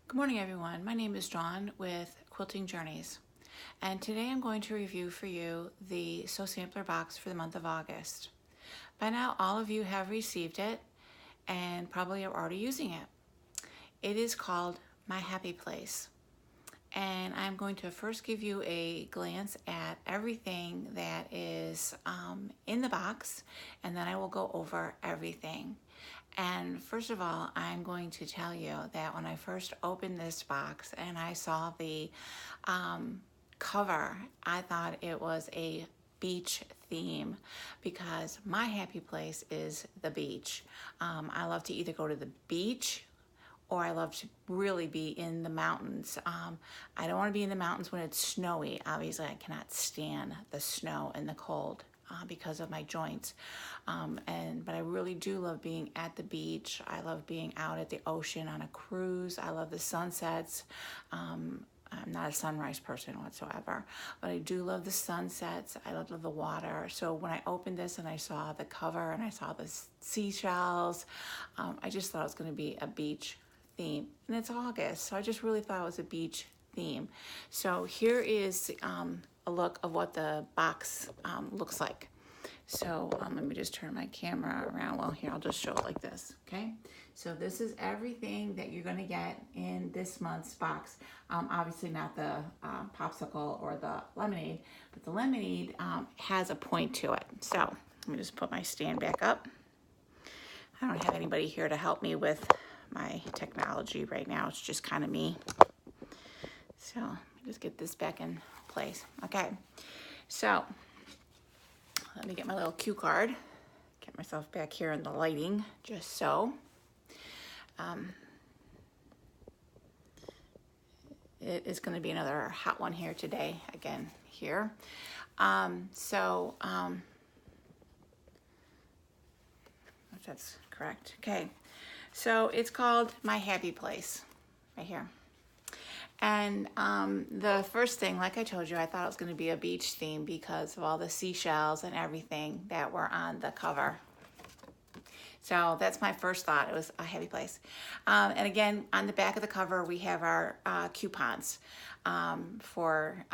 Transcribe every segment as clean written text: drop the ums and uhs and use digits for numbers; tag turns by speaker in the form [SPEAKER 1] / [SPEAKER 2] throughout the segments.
[SPEAKER 1] Good morning, everyone. My name is Dawn with Quilting Journeys, and today I'm going to review for you the Sew Sampler box for the month of August. By now, all of you have received it and probably are already using it. It is called My Happy Place, and I'm going to first give you a glance at everything that is in the box, and then I will go over everything. And first of all, I'm going to tell you that when I first opened this box and I saw the cover, I thought it was a beach theme because my happy place is the beach. I love to either go to the beach or I love to really be in the mountains. I don't want to be in the mountains when it's snowy. Obviously, I cannot stand the snow and the cold because of my joints. But I really do love being at the beach. I love being out at the ocean on a cruise. I love the sunsets. I'm not a sunrise person whatsoever, but I do love the sunsets. I love the water. So when I opened this and I saw the cover and I saw the seashells, I just thought it was going to be a beach theme. And it's August, so I just really thought it was a beach theme. So here is a look of what the box looks like. So let me just turn my camera around. Well, here, I'll just show it like this, okay? So this is everything that you're gonna get in this month's box. Obviously not the popsicle or the lemonade, but the lemonade has a point to it. So let me just put my stand back up. I don't have anybody here to help me with my technology right now. It's just kind of me. So let me just get this back in place. Okay, so let me get my little cue card, get myself back here in the lighting, just so. It is going to be another hot one here today, again, here. If that's correct. Okay, so it's called My Happy Place, right here. And the first thing, like I told you, I thought it was going to be a beach theme because of all the seashells and everything that were on the cover. So that's my first thought. It was a happy place. And again, on the back of the cover, we have our coupons for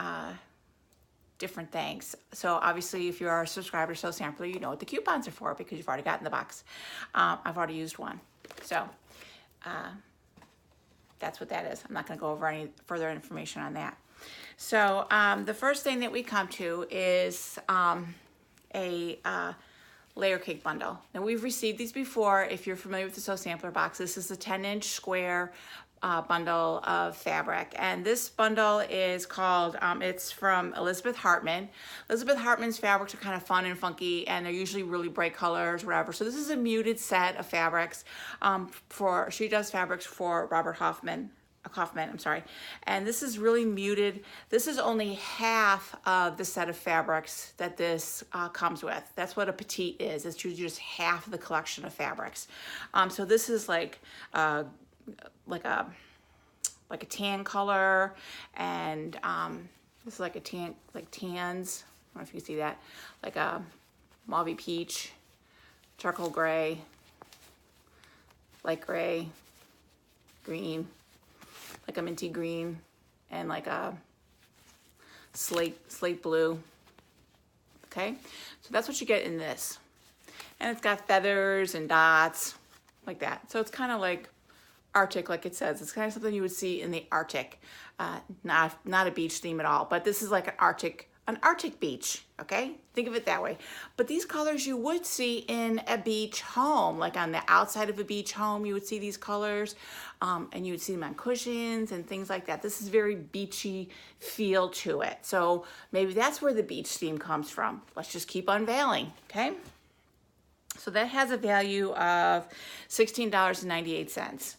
[SPEAKER 1] different things. So obviously, if you're a subscriber to Sew Sampler, you know what the coupons are for because you've already gotten the box. I've already used one. So that's what that is. I'm not going to go over any further information on that. So the first thing that we come to is a layer cake bundle. Now we've received these before. If you're familiar with the Sew Sampler box, this is a 10-inch square bundle of fabric. And this bundle is called, it's from Elizabeth Hartman. Elizabeth Hartman's fabrics are kind of fun and funky, and they're usually really bright colors, whatever. So this is a muted set of fabrics she does fabrics for Robert Kaufman, and this is really muted. This is only half of the set of fabrics that this comes with. That's what a petite is. It's usually just half of the collection of fabrics. So this is like a tan color, and this is like a tan, like tans. I don't know if you can see that, like a mauve peach, charcoal gray, light gray, green, like a minty green, and like a slate blue. Okay, so that's what you get in this, and it's got feathers and dots like that. So it's kind of like Arctic, like it says. It's kind of something you would see in the Arctic. Not a beach theme at all, but this is like an Arctic beach, okay? Think of it that way. But these colors you would see in a beach home, like on the outside of a beach home, you would see these colors, and you would see them on cushions and things like that. This is very beachy feel to it. So maybe that's where the beach theme comes from. Let's just keep unveiling, okay? So that has a value of $16.98.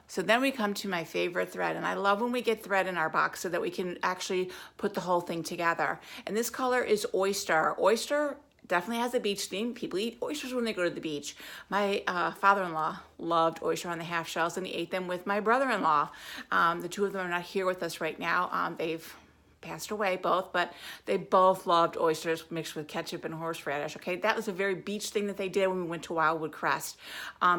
[SPEAKER 1] So then we come to my favorite thread, and I love when we get thread in our box so that we can actually put the whole thing together. And this color is Oyster. Oyster definitely has a beach theme. People eat oysters when they go to the beach. My father-in-law loved oyster on the half shells, and he ate them with my brother-in-law. The two of them are not here with us right now. They've passed away both, but they both loved oysters mixed with ketchup and horseradish. Okay, that was a very beach thing that they did when we went to Wildwood Crest.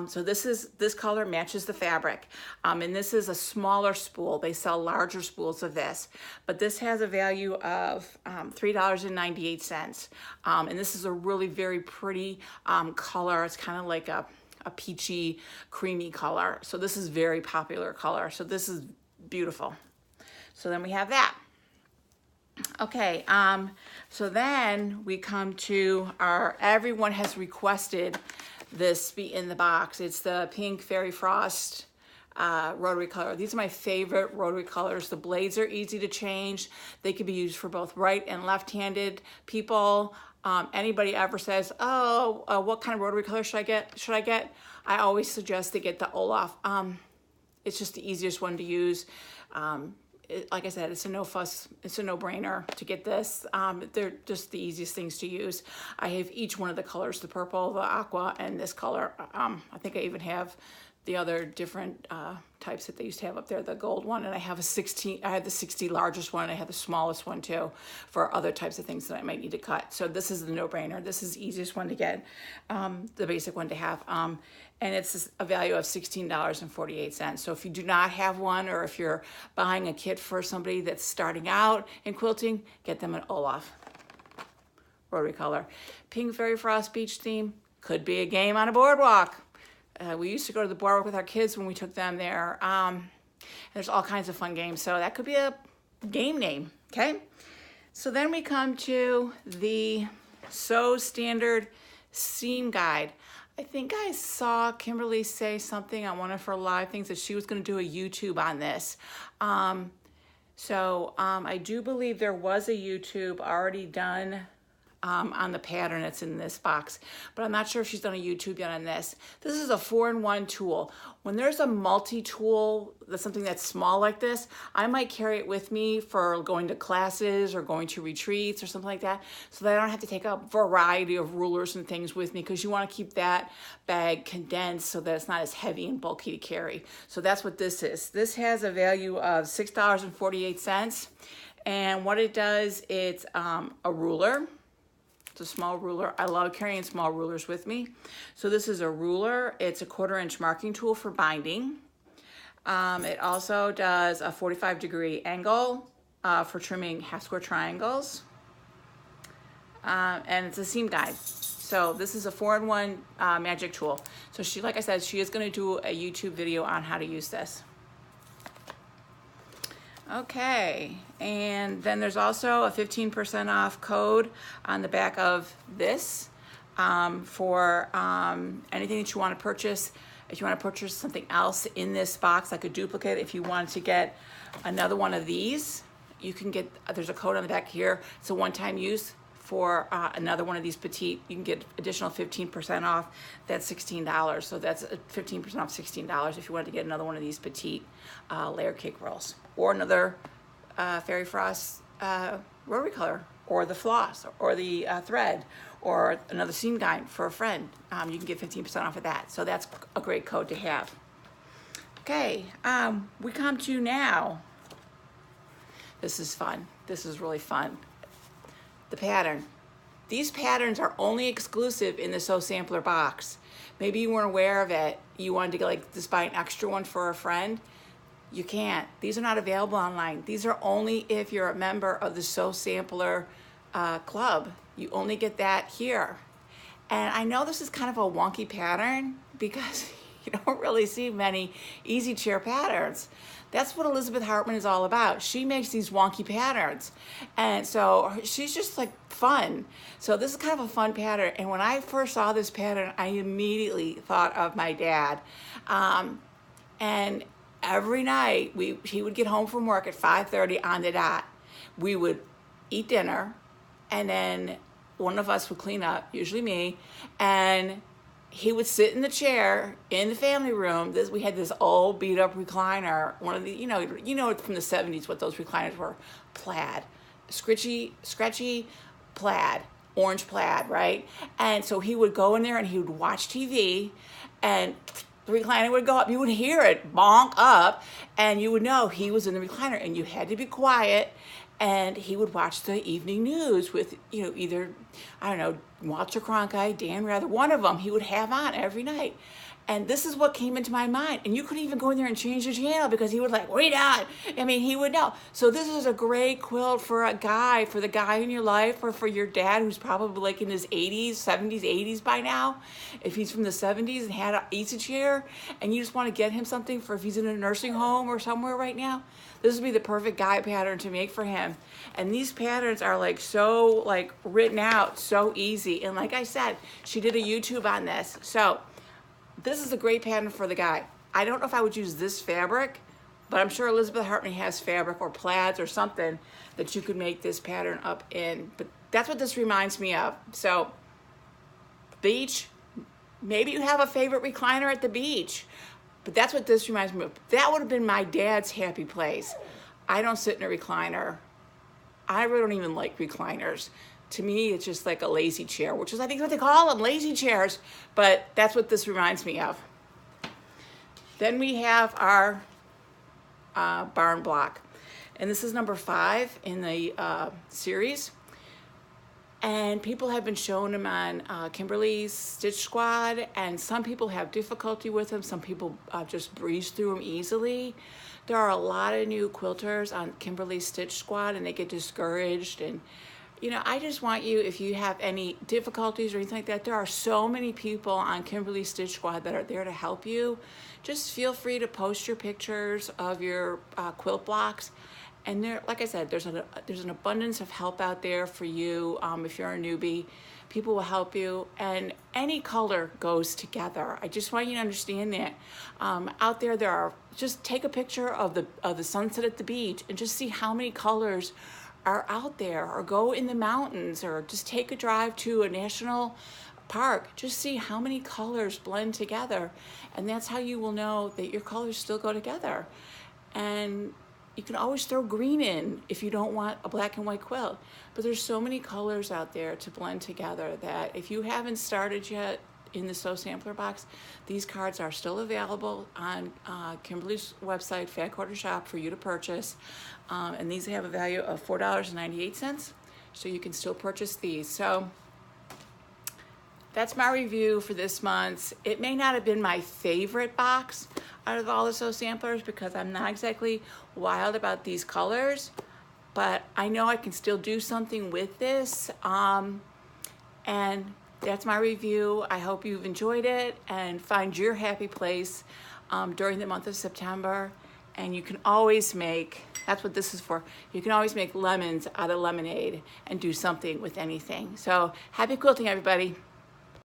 [SPEAKER 1] So this color matches the fabric, and this is a smaller spool. They sell larger spools of this, but this has a value of $3.98, and this is a really very pretty color. It's kind of like a peachy, creamy color. So this is very popular color. So this is beautiful. So then we have that. Okay, so then we come to everyone has requested this be in the box. It's the pink Fairy Frost rotary color. These are my favorite rotary colors. The blades are easy to change. They can be used for both right and left-handed people. Anybody ever says, oh, what kind of rotary color should I get? I always suggest they get the Olaf. It's just the easiest one to use. Like I said, it's a no-brainer to get this. They're just the easiest things to use. I have each one of the colors, the purple, the aqua, and this color. I think I even have the other different types that they used to have up there, the gold one, and I have I have the 60 largest one, and I have the smallest one too for other types of things that I might need to cut. So this is the no-brainer. This is the easiest one to get, the basic one to have. And it's a value of $16.48. So if you do not have one, or if you're buying a kit for somebody that's starting out in quilting, get them an Olaf rotary color. Pink Fairy Frost beach theme, could be a game on a boardwalk. We used to go to the boardwalk with our kids when we took them there. There's all kinds of fun games, so that could be a game name, okay? So then we come to the Sew Standard Seam Guide. I think I saw Kimberly say something on one of her live things that she was going to do a YouTube on this. I do believe there was a YouTube already done on the pattern that's in this box, but I'm not sure if she's done a YouTube yet on this. This is a 4-in-1 tool. When there's a multi-tool, that's something that's small like this, I might carry it with me for going to classes or going to retreats or something like that, so that I don't have to take a variety of rulers and things with me, because you want to keep that bag condensed so that it's not as heavy and bulky to carry. So that's what this is. This has a value of $6.48, and what it does, it's a ruler. It's a small ruler. I love carrying small rulers with me. So this is a ruler. It's a 1/4-inch marking tool for binding. It also does a 45-degree angle for trimming half-square triangles. And it's a seam guide. So this is a 4-in-1 magic tool. So like I said, she is going to do a YouTube video on how to use this. Okay, and then there's also a 15% off code on the back of this for anything that you want to purchase. If you want to purchase something else in this box, like a duplicate, if you want to get another one of these, you can get, there's a code on the back here. It's a one-time use for another one of these petite. You can get additional 15% off. That's $16. So that's 15% off $16 if you wanted to get another one of these petite layer cake rolls, or another Fairy Frost rotary color, or the floss, or the thread, or another seam guide for a friend. You can get 15% off of that. So that's a great code to have. Okay, we come to now. This is fun. This is really fun. The pattern. These patterns are only exclusive in the Sew Sampler box. Maybe you weren't aware of it. You wanted to just buy an extra one for a friend. You can't. These are not available online. These are only if you're a member of the Sew Sampler club. You only get that here. And I know this is kind of a wonky pattern because you don't really see many easy chair patterns. That's what Elizabeth Hartman is all about. She makes these wonky patterns. And so she's just like fun. So this is kind of a fun pattern. And when I first saw this pattern, I immediately thought of my dad. And every night he would get home from work at 5:30 on the dot. We would eat dinner, and then one of us would clean up, usually me, and he would sit in the chair in the family room. We had this old beat up recliner, one of the, you know from the 70s what those recliners were, plaid, scratchy plaid, orange plaid, right? And so he would go in there and he would watch TV, and the recliner would go up. You would hear it bonk up, and you would know he was in the recliner, and you had to be quiet. and he would watch the evening news with, either, I don't know, Walter Cronkite, Dan Rather, one of them he would have on every night. And this is what came into my mind. And you couldn't even go in there and change the channel because he would like, wait on. I mean, he would know. So this is a great quilt for a guy, for the guy in your life, or for your dad who's probably like in his 80s, 70s, 80s by now. If he's from the 70s and had an easy chair and you just want to get him something for if he's in a nursing home or somewhere right now, this would be the perfect guy pattern to make for him. And these patterns are like so like written out, so easy. And like I said, she did a YouTube on this. So this is a great pattern for the guy. I don't know if I would use this fabric, but I'm sure Elizabeth Hartney has fabric or plaids or something that you could make this pattern up in. But that's what this reminds me of. So, beach, maybe you have a favorite recliner at the beach, but that's what this reminds me of. That would have been my dad's happy place. I don't sit in a recliner. I really don't even like recliners. To me, it's just like a lazy chair, which is, I think, what they call them, lazy chairs. But that's what this reminds me of. Then we have our barn block. And this is number 5 in the series. And people have been showing them on Kimberly's Stitch Squad. And some people have difficulty with them. Some people just breeze through them easily. There are a lot of new quilters on Kimberly's Stitch Squad, and they get discouraged. And I just want you, if you have any difficulties or anything like that, there are so many people on Kimberly Stitch Squad that are there to help you. Just feel free to post your pictures of your quilt blocks. And there, like I said, there's an abundance of help out there for you. If you're a newbie, people will help you. And any color goes together. I just want you to understand that. Out there just take a picture of the sunset at the beach and just see how many colors are out there, or go in the mountains, or just take a drive to a national park. Just see how many colors blend together, and that's how you will know that your colors still go together. And you can always throw green in if you don't want a black and white quilt, but there's so many colors out there to blend together that if you haven't started yet in the Sew Sampler box, these cards are still available on Kimberly's website, Fat Quarter Shop, for you to purchase. And these have a value of $4.98, so you can still purchase these. So that's my review for this month. It may not have been my favorite box out of all the Sew Samplers because I'm not exactly wild about these colors, but I know I can still do something with this. And that's my review. I hope you've enjoyed it and find your happy place during the month of September. And you can always make, that's what this is for, you can always make lemons out of lemonade and do something with anything. So happy quilting, everybody.